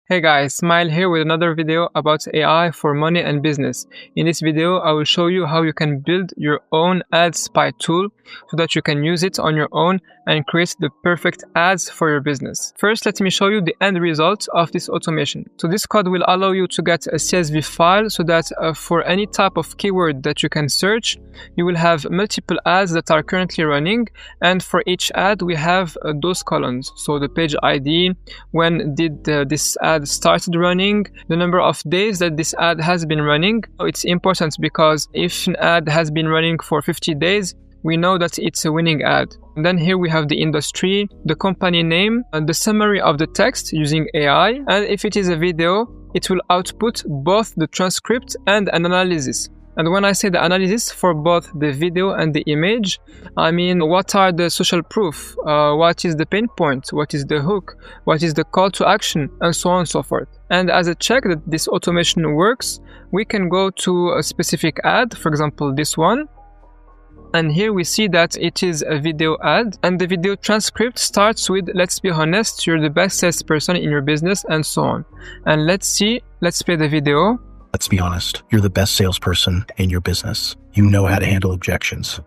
Hey guys, Smail here with another video about AI for money and business. In this video, I will show you how you can build your own ad spy tool so that you can use it on your own and create the perfect ads for your business. First, let me show you the end result of this automation. So this code will allow you to get a CSV file so that for any type of keyword that you can search, you will have multiple ads that are currently running, and for each ad we have those columns. So the page ID, when did this ad started running, the number of days that this ad has been running. It's important because if an ad has been running for 50 days, we know that it's a winning ad. And then here we have the industry, the company name, and the summary of the text using AI. And if it is a video, it will output both the transcript and an analysis. And when I say the analysis for both the video and the image, I mean what are the social proof, what is the pain point, what is the hook, what is the call to action, and so on and so forth. And as a check that this automation works, we can go to a specific ad, for example this one. And here we see that it is a video ad, and the video transcript starts with, let's be honest, you're the best salesperson in your business, and so on. And let's play the video. Let's be honest, you're the best salesperson in your business. You know how to handle objections.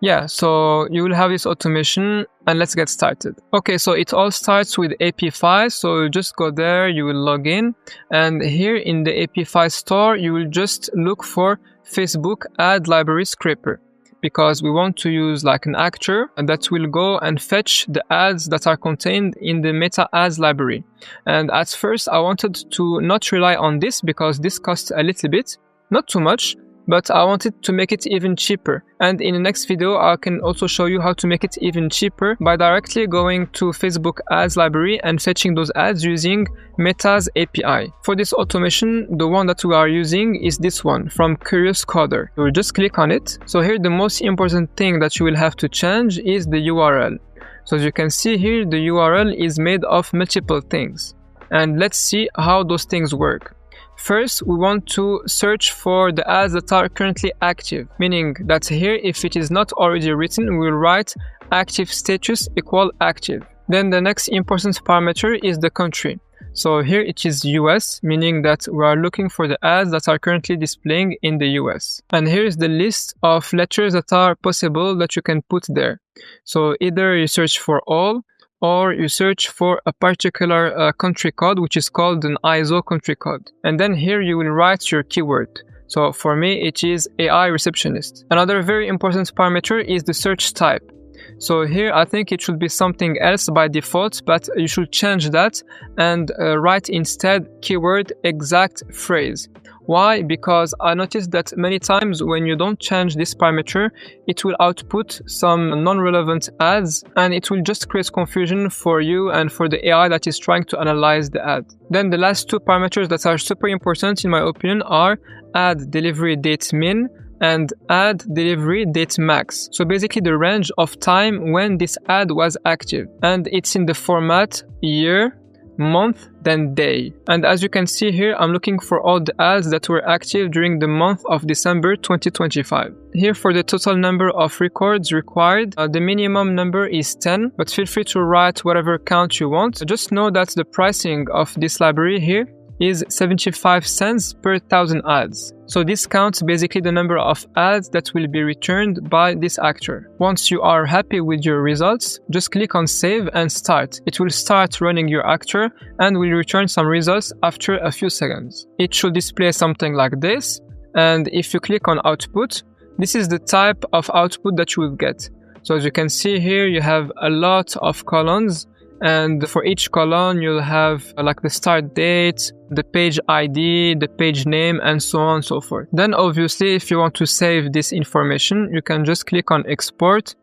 Yeah, so you will have this automation, and let's get started. Okay, so it all starts with apify. So you just go there, you will log in, and here in the apify store, you will just look for Facebook ad library scraper, because we want to use like an actor that will go and fetch the ads that are contained in the meta ads library. And at first I wanted to not rely on this because this costs a little bit, not too much, but I wanted to make it even cheaper. And in the next video, I can also show you how to make it even cheaper by directly going to Facebook ads library and fetching those ads using Meta's API. For this automation, the one that we are using is this one from Curious Coder. We'll just click on it. So here, the most important thing that you will have to change is the URL. So as you can see here, the URL is made of multiple things. And let's see how those things work. First, we want to search for the ads that are currently active, meaning that here, if it is not already written, we will write active status equal active. Then the next important parameter is the country. So here it is US, meaning that we are looking for the ads that are currently displaying in the US. And here is the list of letters that are possible that you can put there. So either you search for all, or you search for a particular country code, which is called an ISO country code. And then here you will write your keyword. So for me, it is AI receptionist. Another very important parameter is the search type. So here I think it should be something else by default, but you should change that and write instead keyword exact phrase. Why? Because I noticed that many times when you don't change this parameter, it will output some non-relevant ads, and it will just create confusion for you and for the AI that is trying to analyze the ad. Then the last two parameters that are super important in my opinion are ad delivery date min and ad delivery date max. So basically the range of time when this ad was active, and it's in the format year, month, then day. And as you can see here, I'm looking for all the ads that were active during the month of December 2025. Here for the total number of records required, the minimum number is 10, but feel free to write whatever count you want. So just know that the pricing of this library here is 75 cents per 1,000 ads. So this counts basically the number of ads that will be returned by this actor. Once you are happy with your results, just click on save and start. It will start running your actor and will return some results after a few seconds. It should display something like this. And if you click on output, this is the type of output that you will get. So as you can see here, you have a lot of columns. And for each column, you'll have like the start date, the page ID, the page name, and so on and so forth. Then obviously, if you want to save this information, you can just click on export.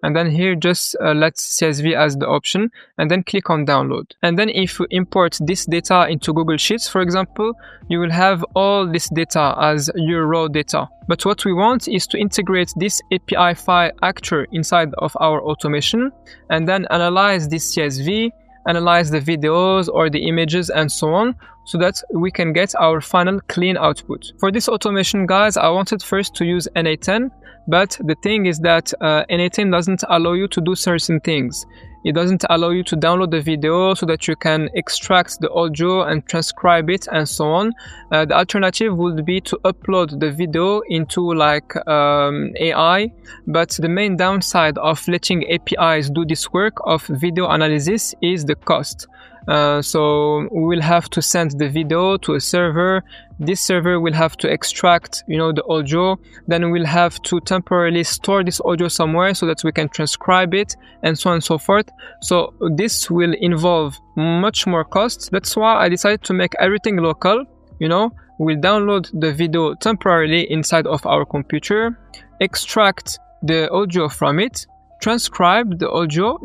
And then here, just let CSV as the option, and then click on download. And then if you import this data into Google Sheets, for example, you will have all this data as your raw data. But what we want is to integrate this API file actor inside of our automation, and then analyze this CSV, analyze the videos or the images and so on, so that we can get our final clean output. For this automation, guys, I wanted first to use NA10, but the thing is that NA10 doesn't allow you to do certain things. It doesn't allow you to download the video so that you can extract the audio and transcribe it and so on. The alternative would be to upload the video into like AI, but the main downside of letting APIs do this work of video analysis is the cost. So we will have to send the video to a server. This server will have to extract, the audio. Then we'll have to temporarily store this audio somewhere so that we can transcribe it and so on and so forth. So this will involve much more costs. That's why I decided to make everything local. We'll download the video temporarily inside of our computer, extract the audio from it, transcribe the audio,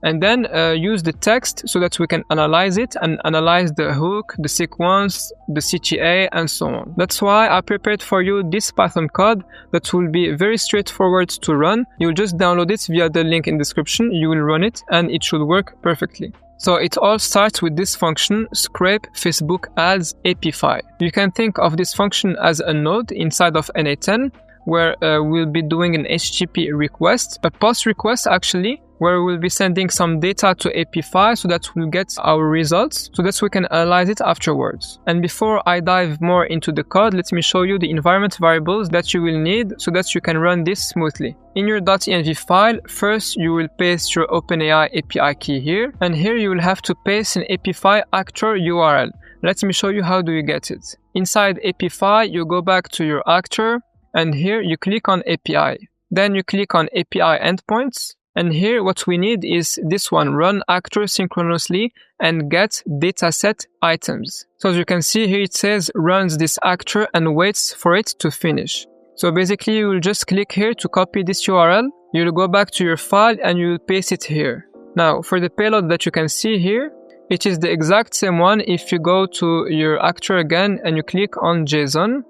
and then use the text so that we can analyze it and analyze the hook, the sequence, the CTA, and so on. That's why I prepared for you this Python code that will be very straightforward to run. You'll just download it via the link in the description, you will run it, and it should work perfectly. So it all starts with this function, scrape Facebook ads apify. You can think of this function as a node inside of NA10, where we'll be doing an HTTP request, a post request actually, where we'll be sending some data to apify so that we'll get our results so that we can analyze it afterwards. And before I dive more into the code, let me show you the environment variables that you will need so that you can run this smoothly. In your .env file, first you will paste your OpenAI API key here, and here you will have to paste an apify actor URL. Let me show you how do you get it. Inside apify, you go back to your actor, and here you click on API. Then you click on API endpoints. And here what we need is this one, run actor synchronously and get dataset items. So as you can see here, it says runs this actor and waits for it to finish. So basically you will just click here to copy this URL. You'll go back to your file and you'll paste it here. Now for the payload that you can see here, it is the exact same one if you go to your actor again and you click on JSON.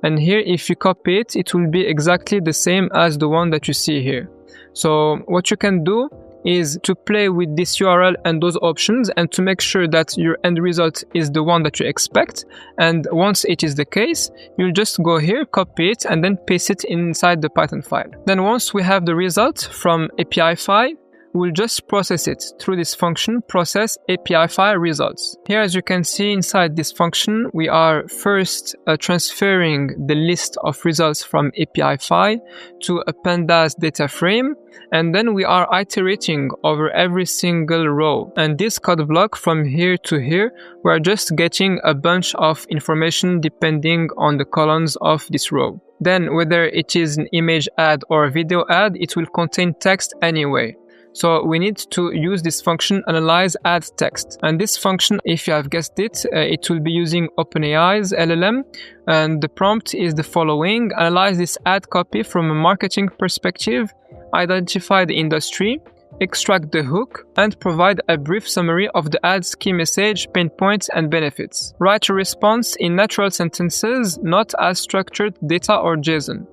And here if you copy it, it will be exactly the same as the one that you see here. So what you can do is to play with this URL and those options and to make sure that your end result is the one that you expect. And once it is the case, you'll just go here, copy it, and then paste it inside the Python file. Then once we have the result from apify, we'll just process it through this function, process apify results. Here, as you can see inside this function, we are first transferring the list of results from apify to a pandas data frame, and then we are iterating over every single row. And this code block from here to here, we're just getting a bunch of information depending on the columns of this row. Then whether it is an image ad or a video ad, it will contain text anyway. So we need to use this function analyze add text. And this function, if you have guessed it, it will be using OpenAI's LLM. And the prompt is the following: analyze this ad copy from a marketing perspective, identify the industry, extract the hook, and provide a brief summary of the ad's key message, pain points, and benefits. Write a response in natural sentences, not as structured data or JSON.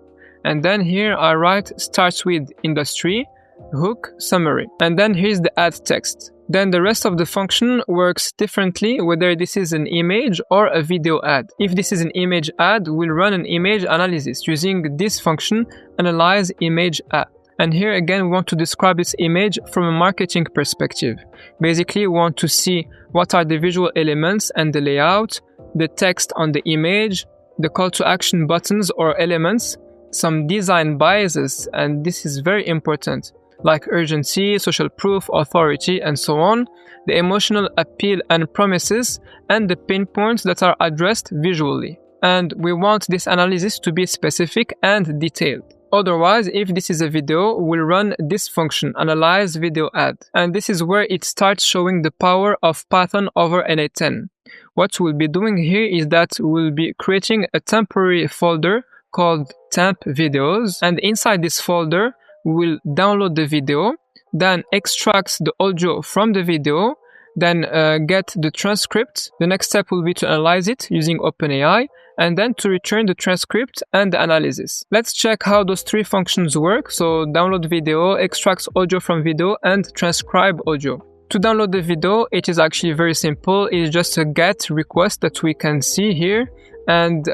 And then here I write starts with industry, hook, summary, and then here's the add text. Then the rest of the function works differently whether this is an image or a video ad. If this is an image ad, we'll run an image analysis using this function, analyze image ad. And here again, we want to describe this image from a marketing perspective. Basically, we want to see what are the visual elements and the layout, the text on the image, the call to action buttons or elements, some design biases, and this is very important, like urgency, social proof, authority, and so on, the emotional appeal and promises, and the pain points that are addressed visually. And we want this analysis to be specific and detailed. Otherwise, if this is a video, we'll run this function, analyze video ad. And this is where it starts showing the power of Python over NA10. What we'll be doing here is that we'll be creating a temporary folder called temp videos. And inside this folder, we'll download the video, then extract the audio from the video, then get the transcript. The next step will be to analyze it using OpenAI, and then to return the transcript and the analysis. Let's check how those three functions work. So download video, extract audio from video, and transcribe audio. To download the video, it is actually very simple. It's just a GET request that we can see here. And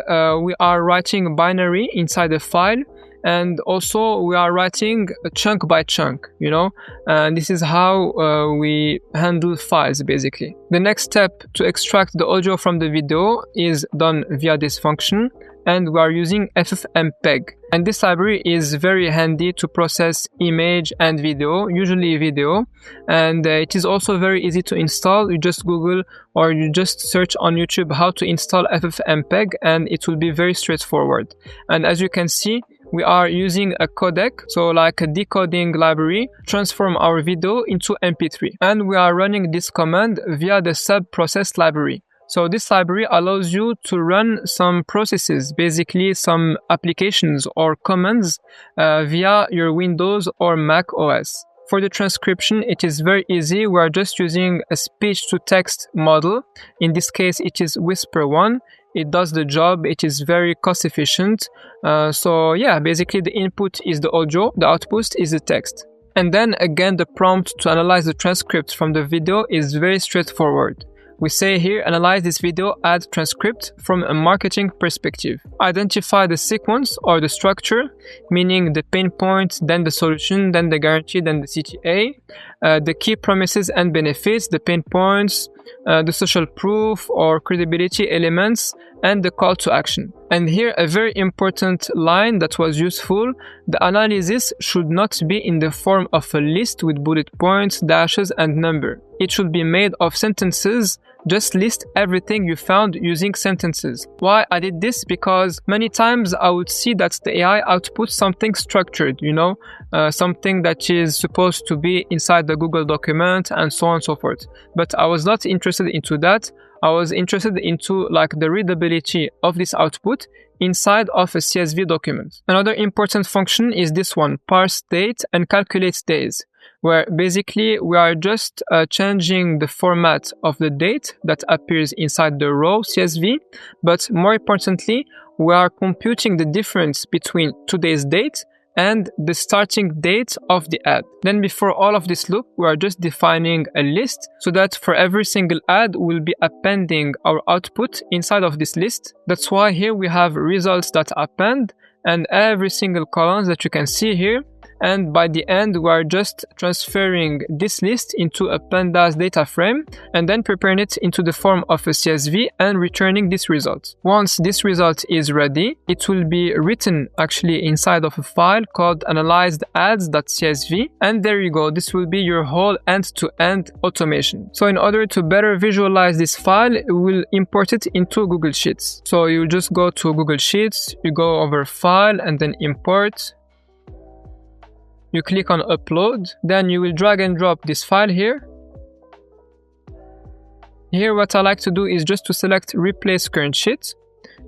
we are writing binary inside the file. and also we are writing chunk by chunk, you know, and this is how we handle files basically. The next step to extract the audio from the video is done via this function, and we are using ffmpeg, and this library is very handy to process image and video, usually video, and it is also very easy to install. You just Google or you just search on YouTube how to install ffmpeg, and it will be very straightforward. And as you can see, we are using a codec, so like a decoding library, transform our video into MP3, and we are running this command via the sub-process library. So this library allows you to run some processes, basically some applications or commands via your Windows or Mac OS. For the transcription, it is very easy. We are just using a speech-to-text model. In this case, it is Whisper 1. It does the job. It is very cost efficient. So yeah, basically the input is the audio, the output is the text. And then again, the prompt to analyze the transcript from the video is very straightforward. We say here, analyze this video, add transcript from a marketing perspective. Identify the sequence or the structure, meaning the pain point, then the solution, then the guarantee, then the CTA, the key promises and benefits, the pain points, the social proof or credibility elements, and the call to action. And here a very important line that was useful: the analysis should not be in the form of a list with bullet points, dashes, and number. It should be made of sentences. Just list everything you found using sentences. Why I did this? Because many times I would see that the AI outputs something structured, you know, something that is supposed to be inside the Google document and so on and so forth. But I was not interested into that. I was interested into like the readability of this output inside of a CSV document. Another important function is this one, parse date and calculate days, where basically we are just changing the format of the date that appears inside the row CSV, but more importantly, we are computing the difference between today's date and the starting date of the ad. Then before all of this loop, we are just defining a list so that for every single ad, we'll be appending our output inside of this list. That's why here we have results that append and every single column that you can see here. And by the end, we are just transferring this list into a pandas data frame and then preparing it into the form of a CSV and returning this result. Once this result is ready, it will be written actually inside of a file called analyzedads.csv, and there you go. This will be your whole end-to-end automation. So in order to better visualize this file, we'll import it into Google Sheets. So you just go to Google Sheets, you go over File and then Import. You click on upload, then you will drag and drop this file here. Here what I like to do is just to select replace current sheet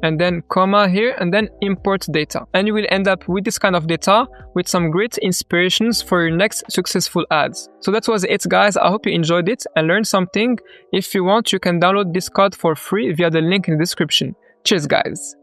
and then comma here and then import data. And you will end up with this kind of data with some great inspirations for your next successful ads. So that was it guys. I hope you enjoyed it and learned something. If you want, you can download this code for free via the link in the description. Cheers guys.